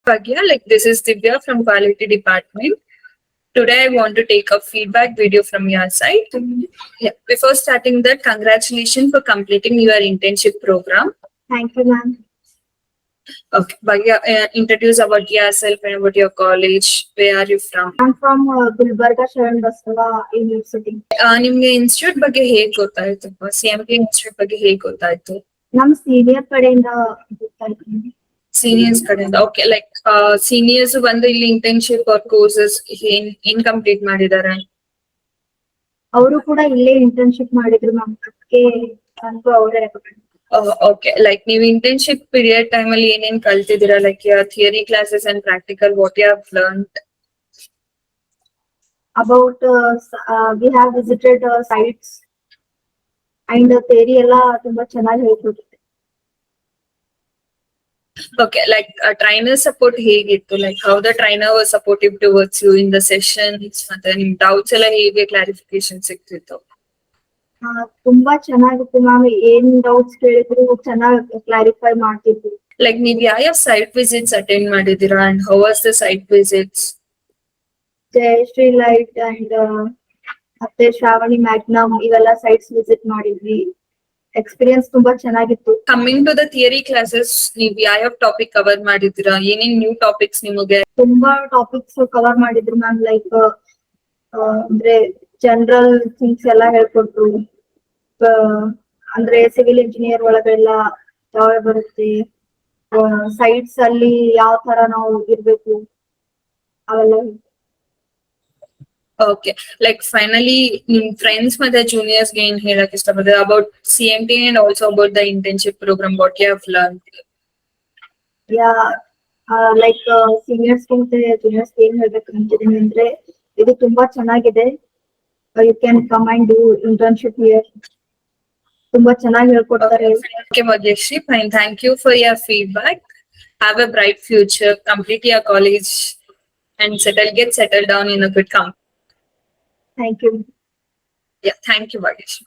Bhagya, like this is Divya from Quality Department. Today I want to take a feedback video from your side. Yeah. Before starting that, congratulations for completing your internship program. Thank you, ma'am. Okay, Bhagya, introduce about yourself and about your college. Where are you from? I'm from Gulbarga Sharan Basava University. ನಿಮ್ಗೆ institute ಬಗ್ಗೆ ಹೇಗ್ ಗೊತ್ತಾಯ್ತು? CMK institute ಬಗ್ಗೆ ಹೇಗ್ ಗೊತ್ತಾಯ್ತು? ನಮ್ senior ಕಡೆಯಿಂದ ಗೊತ್ತಾಯ್ತು. ಸೀನಿಯರ್ಸ್ ಕಡೆಯಿಂದ. ಓಕೆ, ಲೈಕ್ ಸೀನಿಯರ್ಸ್ ಬಂದು ಇಲ್ಲಿ ಇಂಟರ್ನ್ಶಿಪ್ ಆರ್ ಕೋರ್ಸಸ್ ಏನ್ ಕಂಪ್ಲೀಟ್ ಮಾಡಿದ್ದಾರೆ? ಅವರು ಕೂಡ ಇಲ್ಲೇ ಇಂಟರ್ನ್ಶಿಪ್ ಮಾಡಿದ್ರು ಮ್ಯಾಮ್. ಅದಕ್ಕೆ ನನಗೂ ಅವರೇ ಓಕೆ, ಲೈಕ್ ನೀವು ಇಂಟರ್ನ್ಶಿಪ್ ಪೀರಿಯಡ್ ಟೈಮ್ ಅಲ್ಲಿ ಏನೇನ್ ಕಲ್ತಿದ್ದೀರಾ? Like theory classes and practical, what you have learned? About we have visited sites and theory ಎಲ್ಲ ತುಂಬಾ ಚೆನ್ನಾಗಿ ಹೇಳ್ಕೊಟ್ಟಿದೆ. Okay, like trainer support ಹೇಗಿತ್ತು? Like how the trainer was supportive towards you in the sessions, ಮತ್ತೆ ನಿಮ್ doubts ಎಲ್ಲ ಹೇಗೆ clarification ಸಿಗ್ತಿತ್ತು? ತುಂಬಾ ಚೆನ್ನಾಗಿತ್ತು ಮ್ಯಾಮ್. ಏನ್ ಡೌಟ್ಸ್ ಕೇಳಿದ್ರು ಚೆನ್ನಾಗಿ ಕ್ಲಾರಿಫೈ ಮಾಡ್ತಿದ್ರು. ಲೈಕ್ ನೀವ್ ಯಾವ ಸೈಟ್ ವಿಸಿಟ್ಸ್ ಅಟೆಂಡ್ ಮಾಡಿದೀರಾ and how was the site visits? Jayashree light and ಮತ್ತೆ ಶ್ರಾವಣಿ ಮ್ಯಾಗ್ನಮ್ ಇವೆಲ್ಲ ಸೈಟ್ಸ್ ವಿಸಿಟ್ ಮಾಡಿದ್ವಿ. ಎಕ್ಸ್ಪೀರಿಯನ್ಸ್ ತುಂಬಾ ಚೆನ್ನಾಗಿತ್ತು. Coming to the theory classes, ನೀವ್ ಯಾವ ಟಾಪಿಕ್ ಕವರ್ ಮಾಡಿದೀರಾ? ಏನೇನ್ ನ್ಯೂ ಟಾಪಿಕ್ಸ್ ನಿಮಗೆ? ತುಂಬಾ ಟಾಪಿಕ್ಸ್ ಕವರ್ ಮಾಡಿದ್ರು ಮ್ಯಾಮ್. ಲೈಕ್ ಅಂದ್ರೆ ಜನರಲ್ ಥಿಂಗ್ಸ್ ಎಲ್ಲ ಹೇಳ್ಕೊಟ್ರು. ಅಂದ್ರೆ ಸಿವಿಲ್ ಇಂಜಿನಿಯರ್ ಒಳಗೆಲ್ಲ ಯಾವ ಬರುತ್ತೆ, ಸೈಟ್ಸ್ ಅಲ್ಲಿ ಯಾವ ತರ ನಾವು ಇರ್ಬೇಕು ಅವೆಲ್ಲ. ಓಕೆ, ಲೈಕ್ ಫೈನಲಿ ನಿಮ್ ಫ್ರೆಂಡ್ಸ್ ಮತ್ತೆ ಜೂನಿಯರ್ಸ್ ಗೆ ಏನ್ ಹೇಳಕ್ ಇಷ್ಟಪಡ್ತೀರಾ about CMT and also about the internship program? What you have learned? Yeah like seniors ಗಿಂತ ಜೂನಿಯರ್ಸ್ ಏನ್ ಹೇಳ್ಬೇಕಂತಿದ್ದೀನಿ ಅಂದ್ರೆ, ಇದು ತುಂಬಾ ಚೆನ್ನಾಗಿದೆ. You can come and do internship here. ತುಂಬಾ ಚೆನ್ನಾಗಿ ಹೇಳ್ಕೊಡ್ತಾರೆ. Okay, Bhagyashree, fine. Thank you for your feedback. Have a bright future. Complete your college and get settled down in a good company. Thank you. Yeah, thank you, Bhagyashree.